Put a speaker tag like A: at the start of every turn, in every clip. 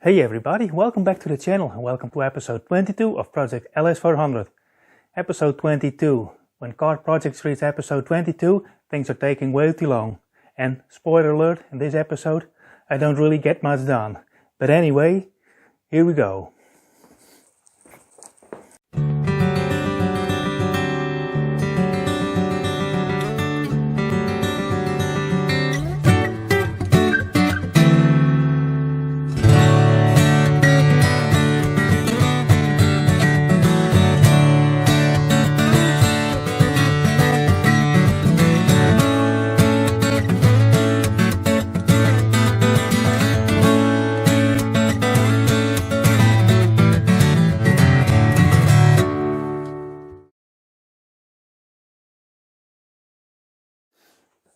A: Hey everybody, welcome back to the channel and welcome to episode 22 of Project LS400. Episode 22. When car projects reach episode 22, things are taking way too long. And spoiler alert, in this episode, I don't really get much done. But anyway, here we go.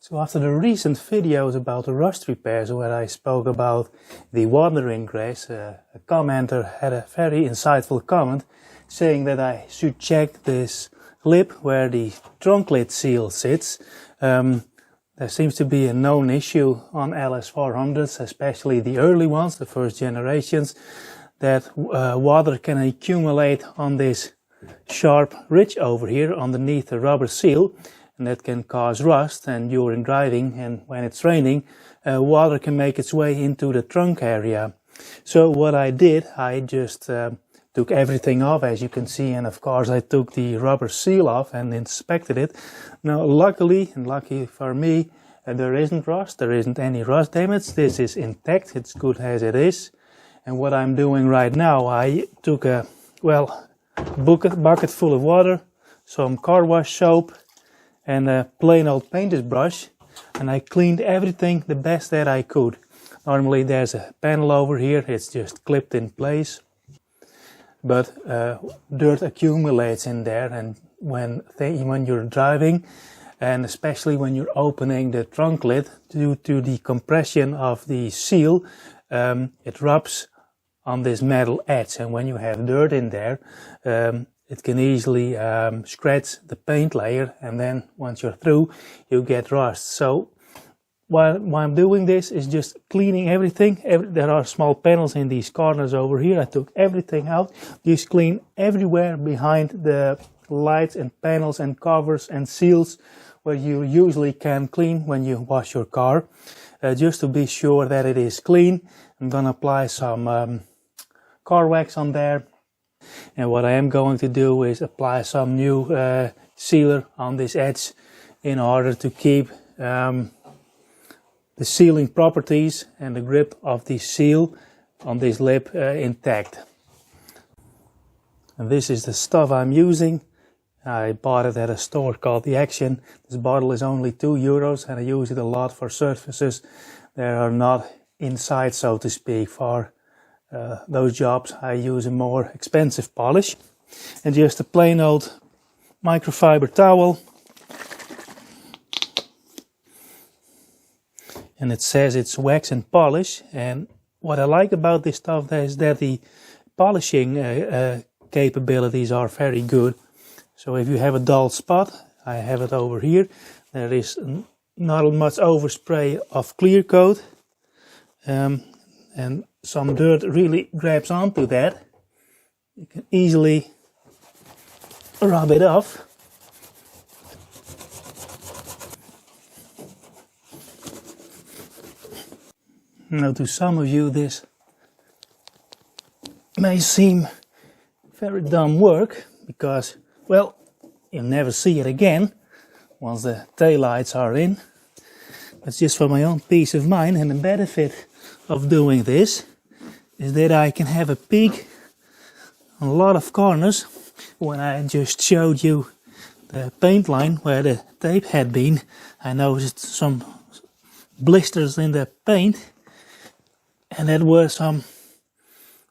A: So after the recent videos about the rust repairs where I spoke about the water ingress, a commenter had a very insightful comment saying that I should check this lip where the trunk lid seal sits. There seems to be a known issue on LS400s, especially the early ones, the first generations, that water can accumulate on this sharp ridge over here underneath the rubber seal. And that can cause rust, and during driving and when it's raining, water can make its way into the trunk area. So what I did, I just took everything off, as you can see, and of course I took the rubber seal off and inspected it. Now luckily, and lucky for me, there isn't rust, there isn't any rust damage. This is intact, it's good as it is. And what I'm doing right now, I took a bucket full of water, some car wash soap, and a plain old painter's brush, and I cleaned everything the best that I could. Normally there's a panel over here, it's just clipped in place, but dirt accumulates in there, and when you're driving, and especially when you're opening the trunk lid, due to the compression of the seal, it rubs on this metal edge, and when you have dirt in there, it can easily scratch the paint layer, and then once you're through, you get rust. So while I'm doing this is just cleaning everything. There are small panels in these corners over here. I took everything out. Just clean everywhere behind the lights and panels and covers and seals where you usually can clean when you wash your car. Just to be sure that it is clean, I'm gonna apply some car wax on there. And what I am going to do is apply some new sealer on this edge in order to keep the sealing properties and the grip of the seal on this lip intact. And this is the stuff I'm using. I bought it at a store called The Action. This bottle is only €2 and I use it a lot for surfaces that are not inside, so to speak. For those jobs I use a more expensive polish, and just a plain old microfiber towel, and it says it's wax and polish. And what I like about this stuff is that the polishing capabilities are very good. So if you have a dull spot, I have it over here, there is not much overspray of clear coat, and some dirt really grabs onto that. You can easily rub it off. Now to some of you this may seem very dumb work, because, well, you'll never see it again once the taillights are in. It's just for my own peace of mind, and the benefit of doing this is that I can have a peek on a lot of corners. When I just showed you the paint line where the tape had been, I noticed some blisters in the paint, and there were some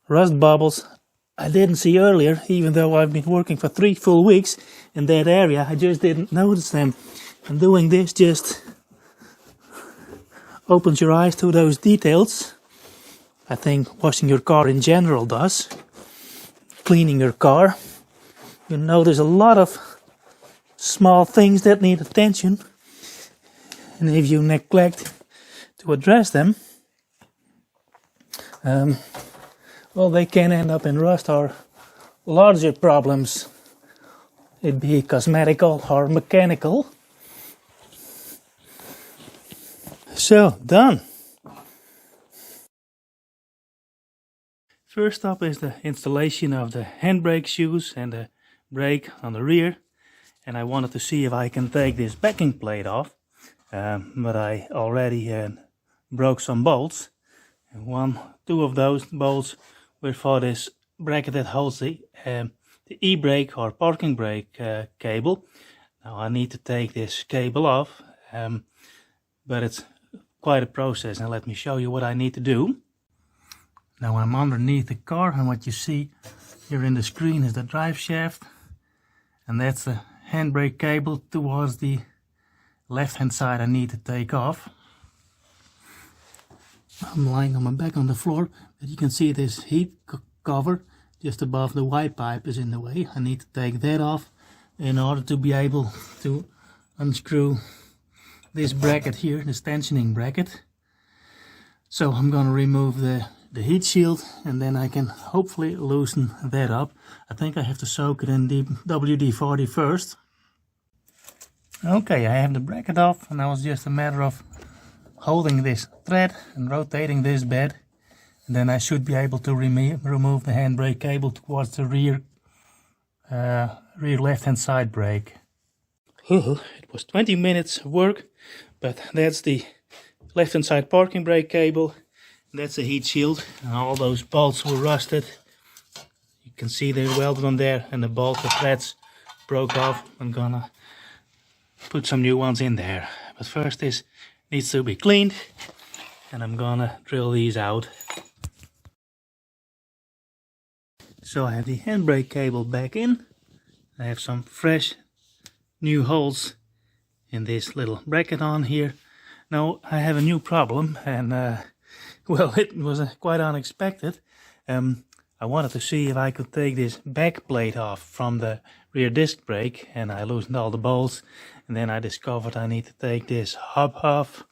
A: rust bubbles I didn't see earlier, even though I've been working for 3 full weeks in that area. I just didn't notice them. And doing this just opens your eyes to those details. I think washing your car in general does. Cleaning your car. You know, there's a lot of small things that need attention. And if you neglect to address them, well, they can end up in rust or larger problems. It be cosmetical or mechanical. So, done. First up is the installation of the handbrake shoes and the brake on the rear. And I wanted to see if I can take this backing plate off. But I already broke some bolts. And two of those bolts were for this bracket that holds the e-brake or parking brake cable. Now I need to take this cable off, but it's quite a process, and let me show you what I need to do. Now I'm underneath the car, and what you see here in the screen is the drive shaft, and that's the handbrake cable towards the left hand side I need to take off. I'm lying on my back on the floor, but you can see this heat cover just above the white pipe is in the way. I need to take that off in order to be able to unscrew this bracket here, this tensioning bracket. So I'm going to remove the heat shield, and then I can hopefully loosen that up. I think I have to soak it in WD-40 first. Okay, I have the bracket off, and now it's just a matter of holding this thread and rotating this bed, and then I should be able to remove the handbrake cable towards the rear left hand side brake. It was 20 minutes work, but that's the left hand side parking brake cable, that's the heat shield, and all those bolts were rusted. You can see they're welded on there, and the threads broke off. I'm gonna put some new ones in there, but first this needs to be cleaned, and I'm gonna drill these out. So I have the handbrake cable back in. I have some fresh new holes in this little bracket on here. Now I have a new problem, and well, it was quite unexpected. I wanted to see if I could take this back plate off from the rear disc brake, and I loosened all the bolts, and then I discovered I need to take this hub off.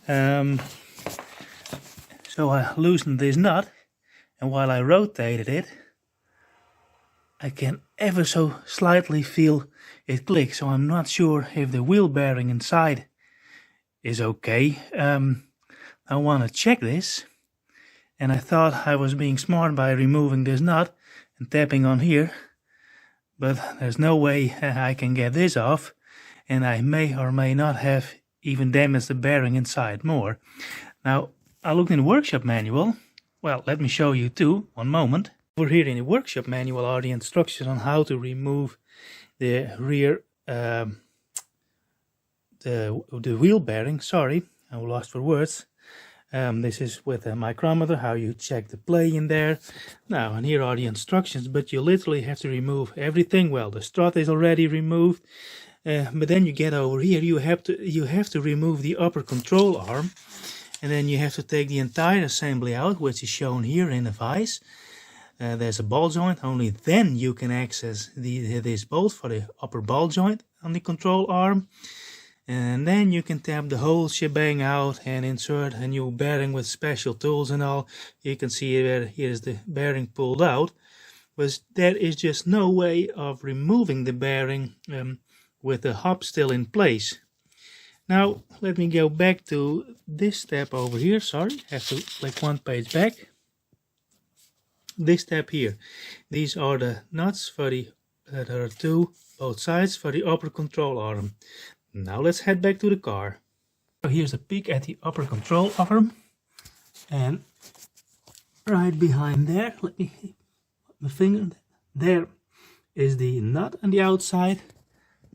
A: So I loosened this nut, and while I rotated it, I can ever so slightly feel it click, so I'm not sure if the wheel bearing inside is okay. I want to check this, and I thought I was being smart by removing this nut and tapping on here, but there's no way I can get this off, and I may or may not have even damaged the bearing inside more. Now I looked in the workshop manual. Well, let me show you too, one moment. Over here in the workshop manual are the instructions on how to remove the rear the wheel bearing. Sorry, I was lost for words. This is with a micrometer, how you check the play in there. Now, and here are the instructions, but you literally have to remove everything. Well, the strut is already removed, but then you get over here, you have to remove the upper control arm, and then you have to take the entire assembly out, which is shown here in the vise. There's a ball joint. Only then you can access this bolt for the upper ball joint on the control arm. And then you can tap the whole shebang out and insert a new bearing with special tools and all. You can see where here's the bearing pulled out. But there is just no way of removing the bearing with the hub still in place. Now let me go back to this step over here. Sorry, I have to click one page back. This step here. These are the nuts for there are two, both sides, for the upper control arm. Now let's head back to the car. So here's a peek at the upper control arm, and right behind there, let me put my finger, there is the nut on the outside,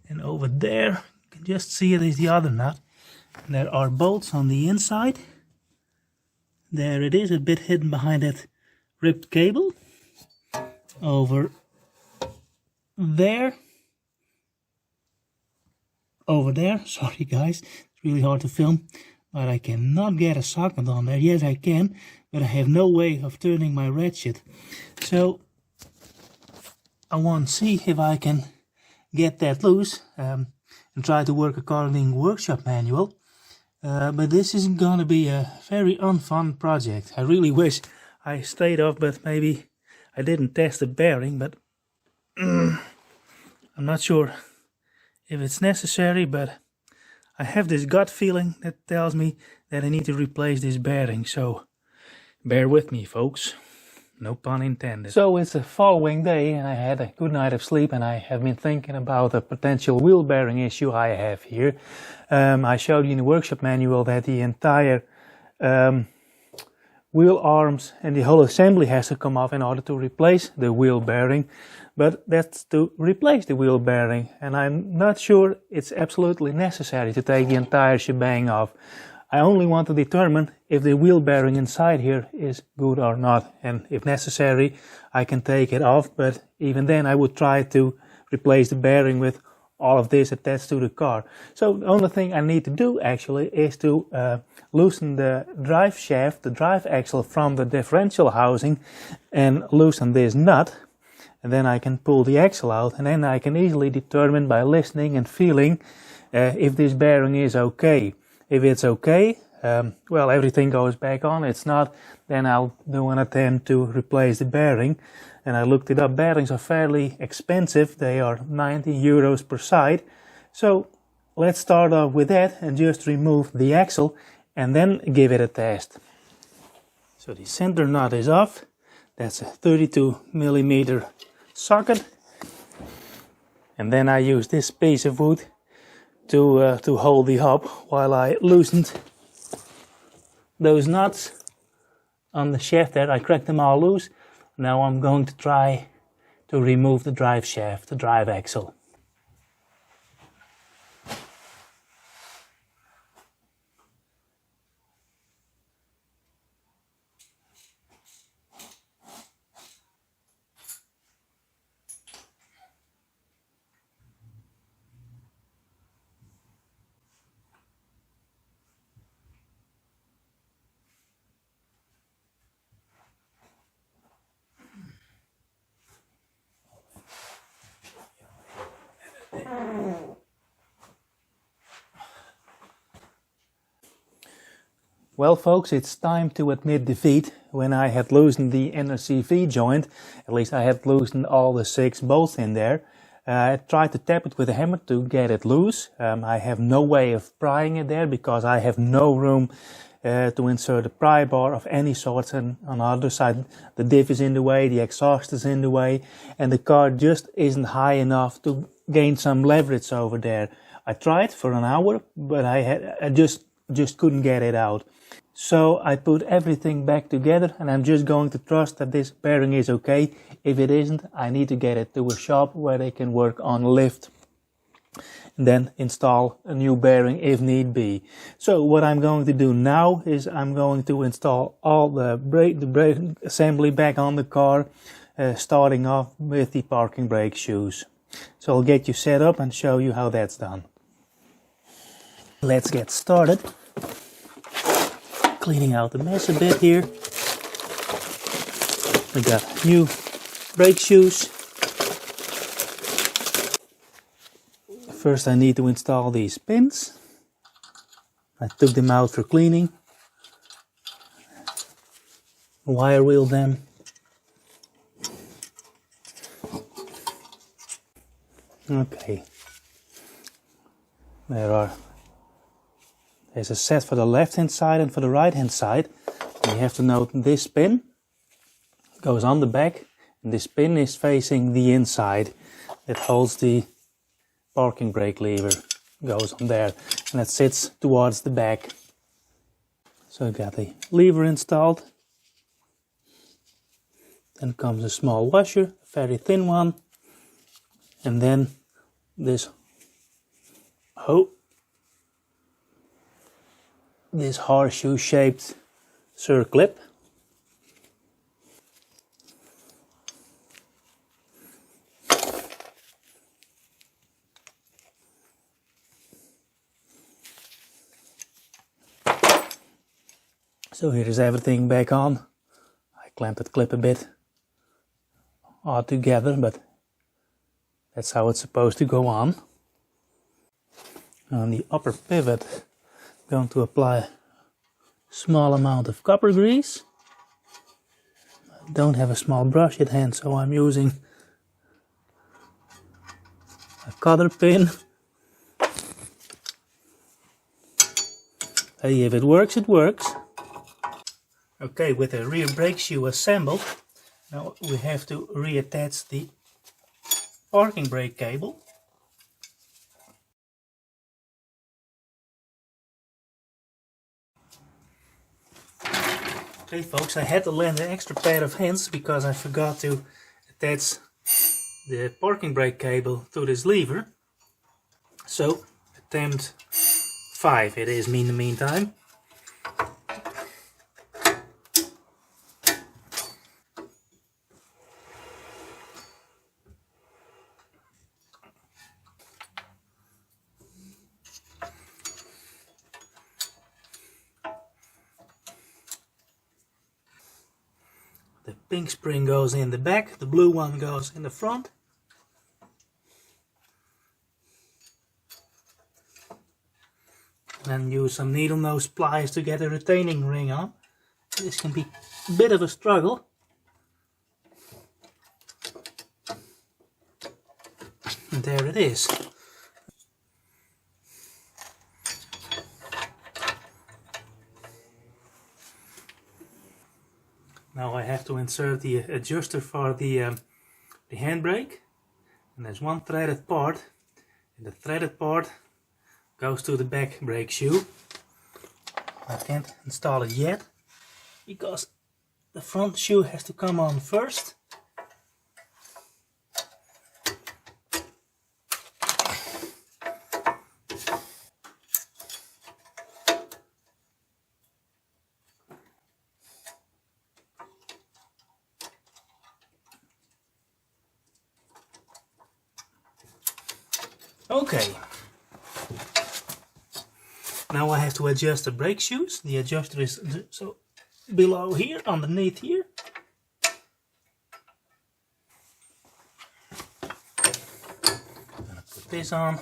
A: and over there you can just see it is the other nut. And there are bolts on the inside. There it is, a bit hidden behind that ripped cable. Over there, sorry guys, it's really hard to film, but I cannot get a socket on there. Yes, I can, but I have no way of turning my ratchet. So I want to see if I can get that loose and try to work according to workshop manual. But this isn't going to be a very unfun project. I really wish I stayed off, but maybe I didn't test the bearing, but I'm not sure if it's necessary, but I have this gut feeling that tells me that I need to replace this bearing, so bear with me, folks. No pun intended. So it's the following day and I had a good night of sleep, and I have been thinking about a potential wheel bearing issue I have here. I showed you in the workshop manual that the entire wheel arms and the whole assembly has to come off in order to replace the wheel bearing. But that's to replace the wheel bearing, and I'm not sure it's absolutely necessary to take the entire shebang off. I only want to determine if the wheel bearing inside here is good or not, and if necessary I can take it off, but even then I would try to replace the bearing with all of this attached to the car. So the only thing I need to do actually is to loosen the drive shaft, the drive axle from the differential housing, and loosen this nut, and then I can pull the axle out, and then I can easily determine by listening and feeling if this bearing is okay. If it's okay, well, everything goes back on. It's not, then I'll do an attempt to replace the bearing. And I looked it up. Bearings are fairly expensive. They are 90 euros per side. So let's start off with that and just remove the axle and then give it a test. So the center nut is off. That's a 32 millimeter socket. And then I use this piece of wood to hold the hub while I loosened those nuts on the shaft there. I cracked them all loose. Now I'm going to try to remove the drive shaft, the drive axle. Well, folks, it's time to admit defeat. When I had loosened the inner CV joint, at least I had loosened all the 6 bolts in there, I tried to tap it with a hammer to get it loose. I have no way of prying it there because I have no room to insert a pry bar of any sort, and on the other side the diff is in the way, the exhaust is in the way, and the car just isn't high enough to gain some leverage over there. I tried for an hour, but I just couldn't get it out. So I put everything back together, and I'm just going to trust that this bearing is okay. If it isn't, I need to get it to a shop where they can work on lift and then install a new bearing if need be. So what I'm going to do now is I'm going to install all the brake assembly back on the car, starting off with the parking brake shoes. So I'll get you set up and show you how that's done. Let's get started. Cleaning out the mess a bit here. We got new brake shoes. First I need to install these pins. I took them out for cleaning. Wire wheel them. Okay. There's a set for the left hand side and for the right hand side. And you have to note this pin goes on the back, and this pin is facing the inside. It holds the parking brake lever, goes on there, and it sits towards the back. So I got the lever installed. Then comes a small washer, a very thin one, and then this horseshoe shaped circlip. So here is everything back on. I clamped the clip a bit odd together, but that's how it's supposed to go on. On the upper pivot, I'm going to apply a small amount of copper grease. Don't have a small brush at hand, so I'm using a cotter pin. Hey, if it works, it works. Okay, with the rear brake shoe assembled, now we have to reattach the parking brake cable. Okay folks, I had to lend an extra pair of hands because I forgot to attach the parking brake cable to this lever. So, attempt 5 it is in the meantime. The pink spring goes in the back, the blue one goes in the front. And use some needle nose pliers to get a retaining ring on. This can be a bit of a struggle. And there it is. Now I have to insert the adjuster for the handbrake. And there's one threaded part. And the threaded part goes to the back brake shoe. I can't install it yet because the front shoe has to come on first. Okay. Now I have to adjust the brake shoes. The adjuster is so below here, underneath here. I'm gonna put this on.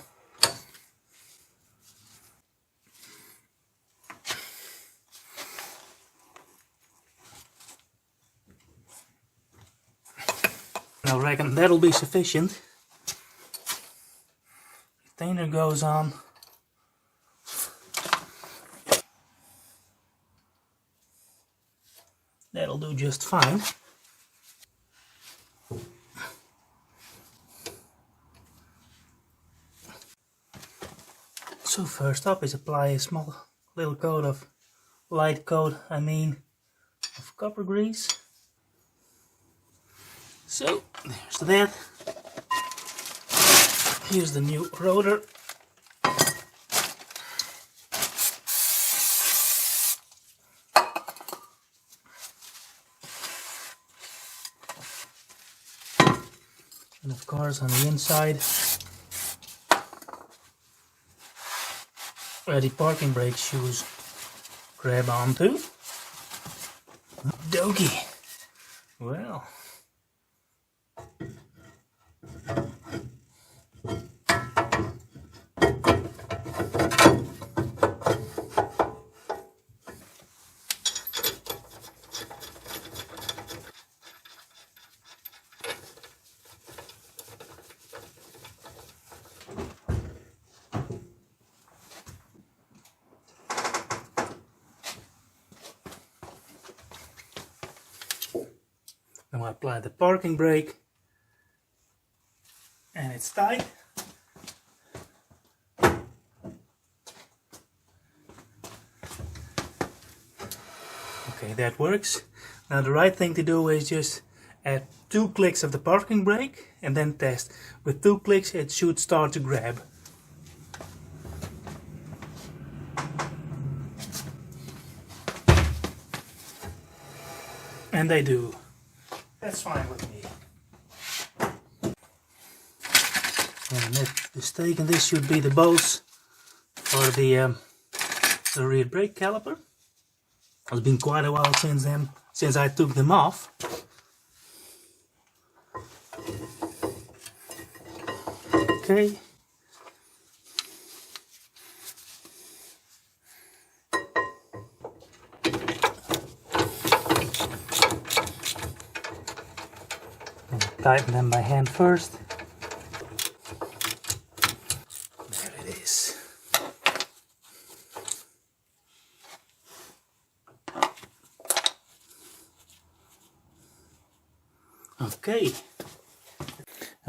A: I reckon that'll be sufficient. Retainer goes on. That'll do just fine. So first up is apply a small little coat of light coat, of copper grease. So there's that. Here's the new rotor. And of course on the inside where the parking brake shoes grab onto. Dokey. Well. Now I apply the parking brake and it's tight. Okay, that works. Now the right thing to do is just add 2 clicks of the parking brake and then test. With 2 clicks it should start to grab. And they do. That's fine with me. And that mistaken, this should be the bolts for the rear brake caliper. It's been quite a while since I took them off. Okay. tighten them by hand first. There it is. Okay.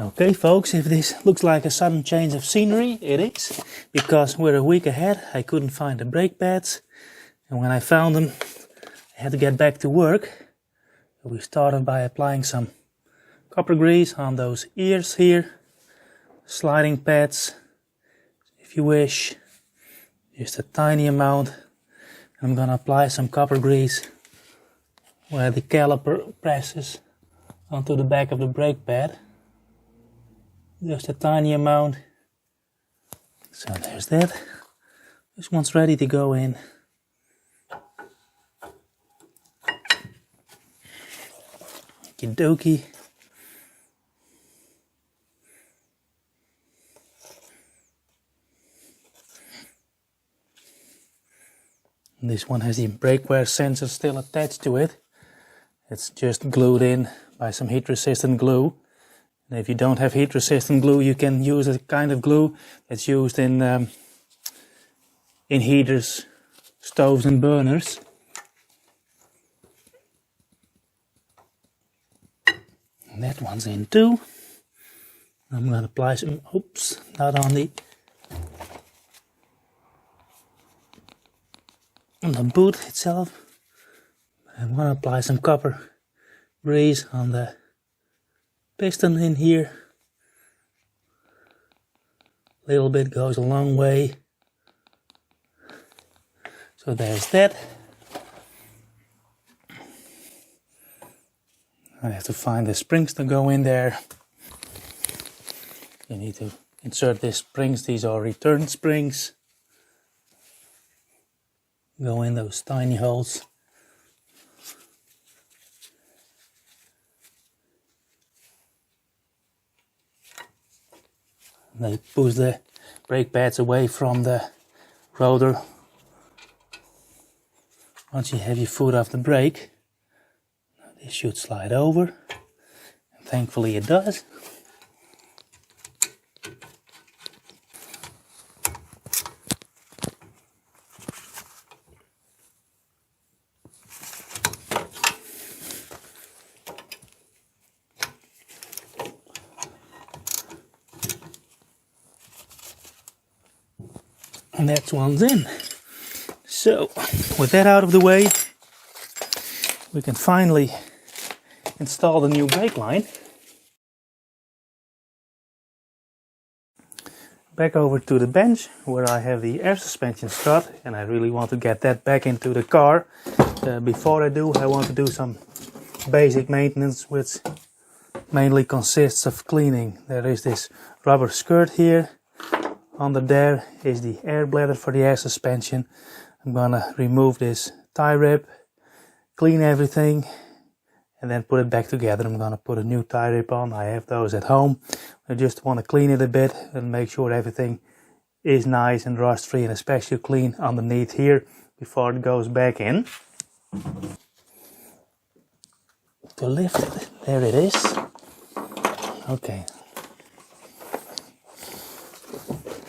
A: Okay folks, if this looks like a sudden change of scenery, it is. Because we're a week ahead, I couldn't find the brake pads. And when I found them, I had to get back to work. So we started by applying some copper grease on those ears here. Sliding pads, if you wish. Just a tiny amount. I'm gonna apply some copper grease where the caliper presses onto the back of the brake pad. Just a tiny amount. So there's that. This one's ready to go in. Okie dokie. This one has the brake wear sensor still attached to it. It's just glued in by some heat resistant glue. And if you don't have heat resistant glue, you can use a kind of glue that's used in heaters, stoves and burners. And that one's in too. I'm going to apply some, oops, not on the boot itself. I'm going to apply some copper grease on the piston in here. A little bit goes a long way. So there's that. I have to find the springs to go in there. You need to insert these springs. These are return springs. Go in those tiny holes. They push the brake pads away from the rotor. Once you have your foot off the brake, this should slide over. And thankfully it does. And that one's in. So, with that out of the way, we can finally install the new brake line. Back over to the bench where I have the air suspension strut, and I really want to get that back into the car. Before I do, I want to do some basic maintenance, which mainly consists of cleaning. There is this rubber skirt here. Under there is the air bladder for the air suspension. I'm gonna remove this tie rib, clean everything, and then put it back together. I'm gonna put a new tie rib on. I have those at home. I just want to clean it a bit and make sure everything is nice and rust free, and especially clean underneath here before it goes back in. To lift it, there it is. Okay.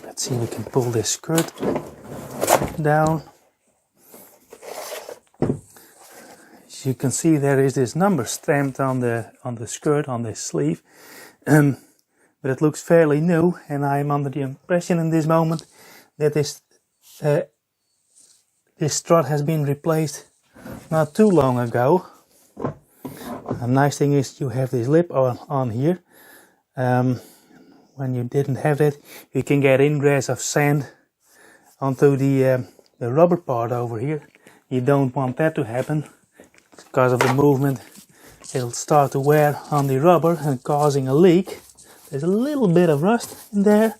A: Let's see if we can pull this skirt down. As you can see, there is this number stamped on the skirt, on this sleeve, but it looks fairly new, and I'm under the impression in this moment that this strut has been replaced not too long ago. The nice thing is you have this lip on here. When you didn't have that, you can get ingress of sand onto the rubber part over here. You don't want that to happen because of the movement. It'll start to wear on the rubber and causing a leak. There's a little bit of rust in there.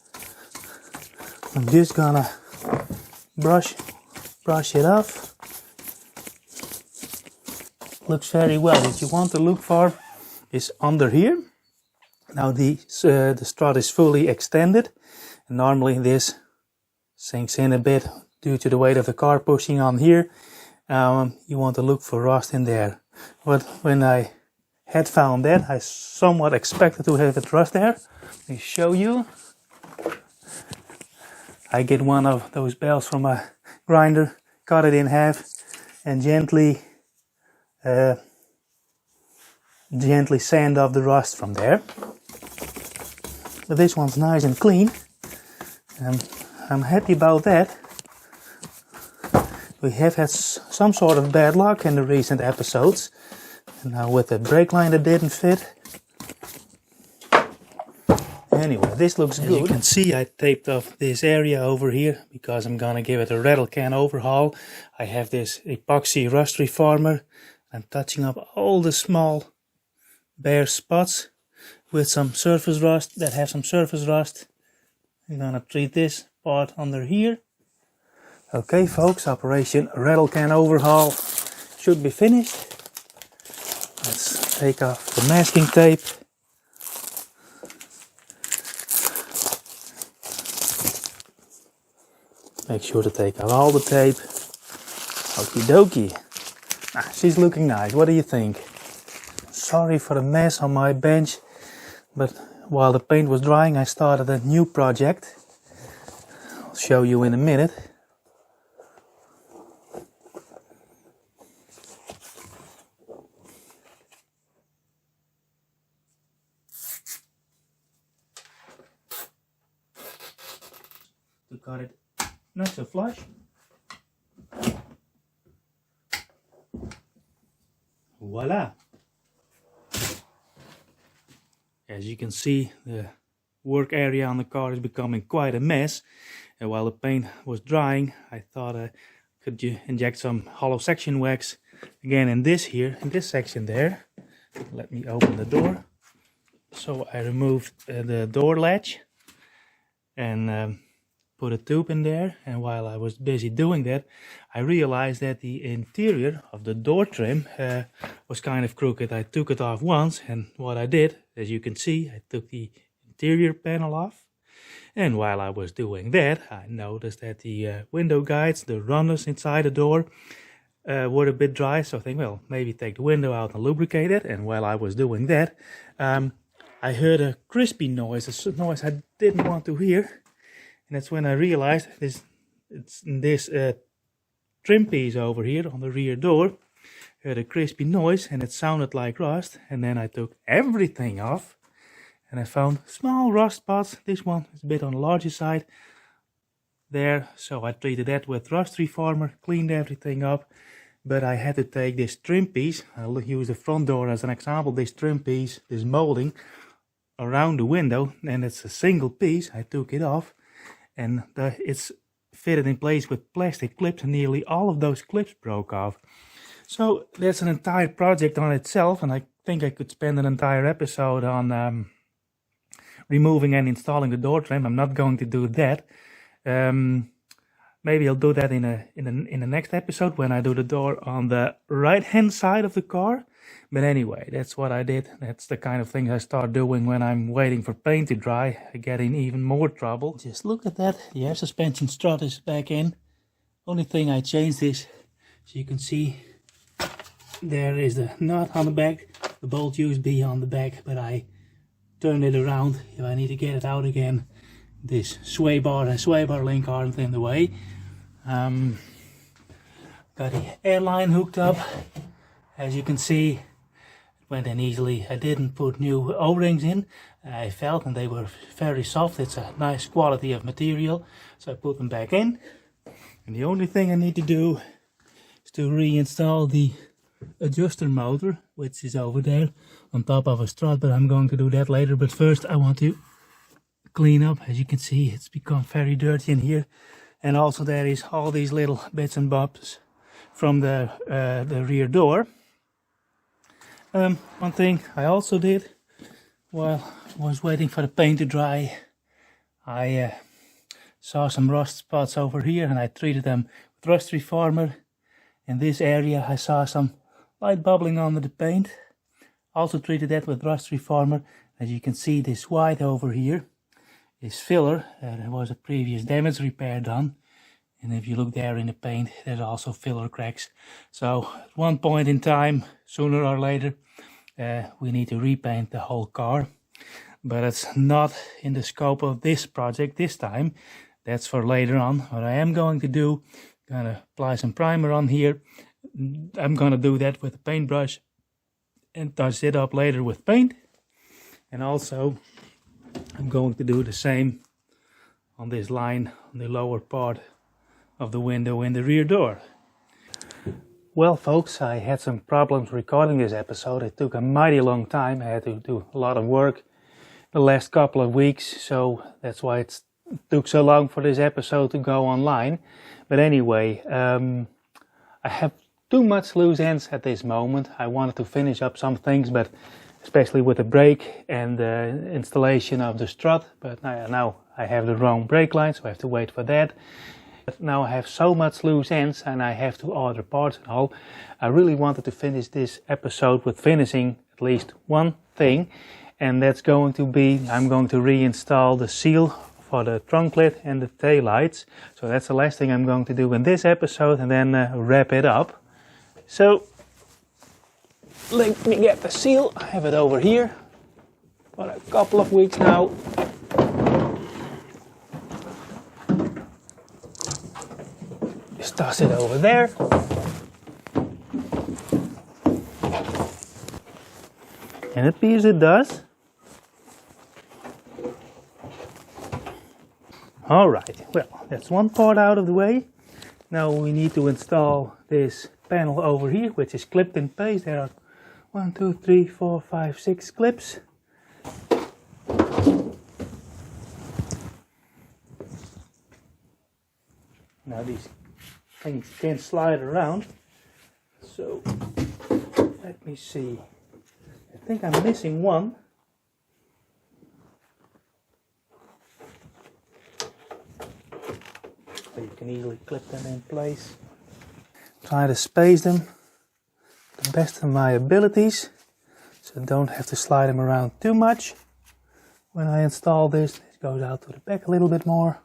A: I'm just gonna brush it off. Looks very well. What you want to look for is under here. Now the strut is fully extended, and normally this sinks in a bit due to the weight of the car pushing on here. You want to look for rust in there. But when I had found that. I somewhat expected to have it rust there. Let me show you. I get one of those bells from a grinder, cut it in half, and gently sand off the rust from there. But this one's nice and clean. I'm happy about that. We have had some sort of bad luck in the recent episodes. And now with the brake line that didn't fit. Anyway, this looks good. As you can see, I taped off this area over here because I'm gonna give it a rattle can overhaul. I have this epoxy rust reformer. I'm touching up all the small bare spots with some surface rust that have some surface rust. I'm gonna treat this part under here. Okay folks, Operation Rattle Can Overhaul should be finished. Let's take off the masking tape. Make sure to take out all the tape. Okie dokie. She's looking nice, what do you think? Sorry for the mess on my bench, but while the paint was drying I started a new project. I'll show you in a minute. To cut it not so flush. Voila! As you can see, the work area on the car is becoming quite a mess. And while the paint was drying, I thought I could inject some hollow section wax again in this section there. Let me open the door. So I removed the door latch and put a tube in there, and while I was busy doing that, I realized that the interior of the door trim was kind of crooked. I took it off once, and what I did, as you can see, I took the interior panel off, and while I was doing that, I noticed that the window guides, the runners inside the door, were a bit dry, so I think, well, maybe take the window out and lubricate it, and while I was doing that, I heard a crispy noise, a noise I didn't want to hear. And that's when I realized this trim piece over here on the rear door heard a crispy noise and it sounded like rust. And then I took everything off and I found small rust spots. This one is a bit on the larger side there. So I treated that with rust reformer, cleaned everything up. But I had to take this trim piece, I'll use the front door as an example, this trim piece, this molding around the window, and it's a single piece. I took it off. And it's fitted in place with plastic clips, and nearly all of those clips broke off. So that's an entire project on itself, and I think I could spend an entire episode on removing and installing the door trim. I'm not going to do that. Maybe I'll do that in the next episode when I do the door on the right-hand side of the car. But anyway, that's what I did. That's the kind of thing I start doing when I'm waiting for paint to dry. I get in even more trouble. Just look at that. The air suspension strut is back in. Only thing I changed is, so you can see, there is the nut on the back. The bolt used to be on the back, but I turned it around. If I need to get it out again, this sway bar and sway bar link aren't in the way. Got the airline hooked up. As you can see, it went in easily. I didn't put new O-rings in. I felt, and they were very soft. It's a nice quality of material, so I put them back in. And the only thing I need to do is to reinstall the adjuster motor, which is over there on top of a strut, but I'm going to do that later. But first I want to clean up. As you can see, it's become very dirty in here, and also there is all these little bits and bobs from the rear door. One thing I also did while I was waiting for the paint to dry, I saw some rust spots over here and I treated them with rust reformer. In this area I saw some light bubbling under the paint. Also treated that with rust reformer. As you can see, this white over here is filler. There was a previous damage repair done. And if you look there in the paint, there's also filler cracks. So at one point in time, sooner or later, we need to repaint the whole car. But it's not in the scope of this project this time. That's for later on. What I am going to do, gonna apply some primer on here. I'm gonna do that with a paintbrush and touch it up later with paint. And also I'm going to do the same on this line on the lower part of the window in the rear door. Well folks, I had some problems recording this episode. It took a mighty long time. I had to do a lot of work the last couple of weeks, so that's why it took so long for this episode to go online. But anyway, I have too much loose ends at this moment. I wanted to finish up some things, but especially with the brake and the installation of the strut, but now I have the wrong brake line, so I have to wait for that. But now I have so much loose ends and I have to order parts and all. I really wanted to finish this episode with finishing at least one thing, and that's going to be, I'm going to reinstall the seal for the trunk lid and the tail lights. So that's the last thing I'm going to do in this episode, and then wrap it up. So let me get the seal. I have it over here for a couple of weeks now. Just toss it over there. And it appears it does. Alright, well, that's one part out of the way. Now we need to install this panel over here, which is clipped in place. There are 1, 2, 3, 4, 5, 6 clips. Now these things can slide around. So let me see. I think I'm missing one. So you can easily clip them in place. Try to space them to the best of my abilities, so don't have to slide them around too much. When I install this, it goes out to the back a little bit more.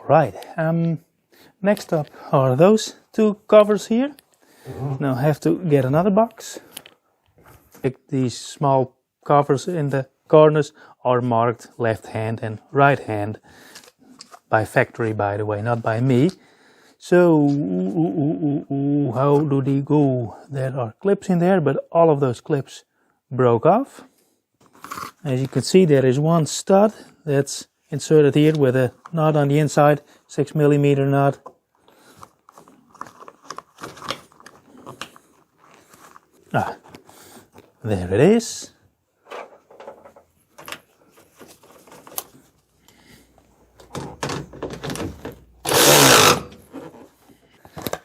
A: Right, next up are those two covers here. Now I have to get another box. These small covers in the corners are marked left hand and right hand. By factory, by the way, not by me. So, how do they go? There are clips in there, but all of those clips broke off. As you can see, there is one stud that's inserted here with a knot on the inside, 6mm knot. There it is.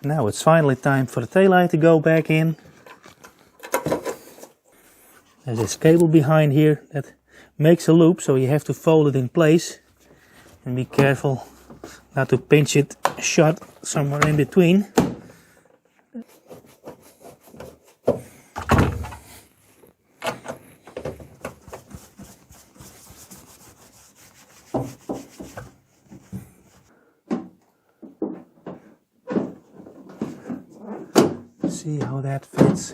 A: Now it's finally time for the taillight to go back in. There's this cable behind here that makes a loop, so you have to fold it in place and be careful not to pinch it shut somewhere in between. See how that fits.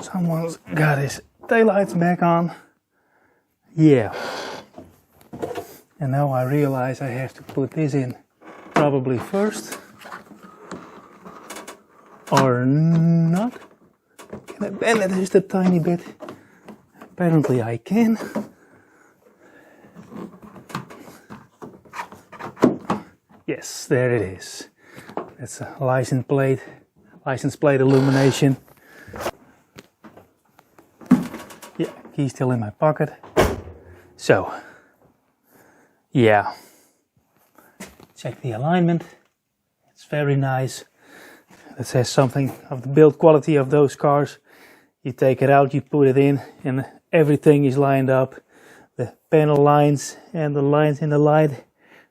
A: Someone's got his taillights back on. Yeah. And now I realize I have to put this in probably first. Or not. Can I bend it just a tiny bit? Apparently I can. Yes, there it is. That's a license plate illumination. Yeah, key still in my pocket. So, yeah. Check the alignment. It's very nice. It says something of the build quality of those cars. You take it out, you put it in, and everything is lined up the panel lines and the lines in the light.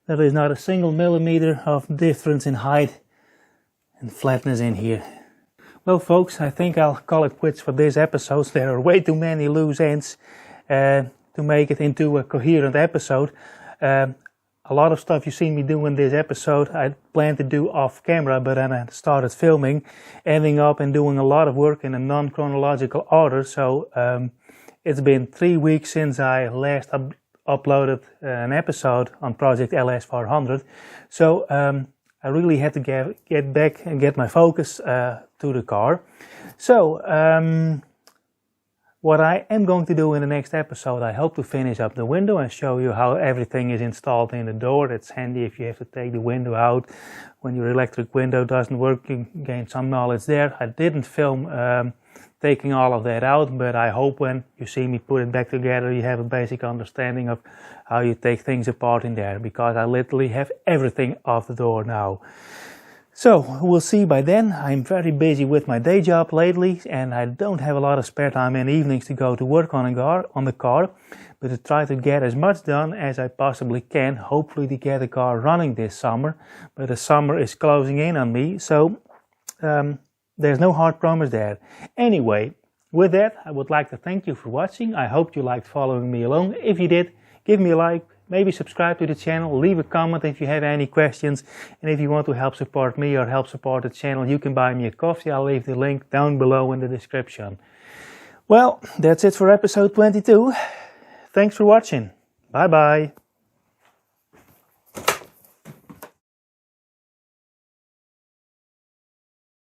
A: There is not a single millimeter of difference in height and flatness in here. Well folks, I think I'll call it quits for this episode. There are way too many loose ends to make it into a coherent episode. A lot of stuff you see me do in this episode I planned to do off camera, but then I started filming, ending up and doing a lot of work in a non-chronological order. So it's been 3 weeks since I last uploaded an episode on Project LS400. So I really had to get back and get my focus to the car. So what I am going to do in the next episode, I hope to finish up the window and show you how everything is installed in the door. It's handy if you have to take the window out when your electric window doesn't work. You gain some knowledge there. I didn't film taking all of that out, but I hope when you see me put it back together you have a basic understanding of how you take things apart in there, because I literally have everything off the door now. So we'll see by then. I'm very busy with my day job lately and I don't have a lot of spare time in the evenings to go to work on the car, but to try to get as much done as I possibly can, hopefully to get the car running this summer. But the summer is closing in on me, so there's no hard promise there. Anyway, with that I would like to thank you for watching. I hope you liked following me along. If you did, give me a like. Maybe subscribe to the channel, leave a comment if you have any questions, and if you want to help support me or help support the channel, you can buy me a coffee. I'll leave the link down below in the description. Well, that's it for episode 22. Thanks for watching. Bye bye.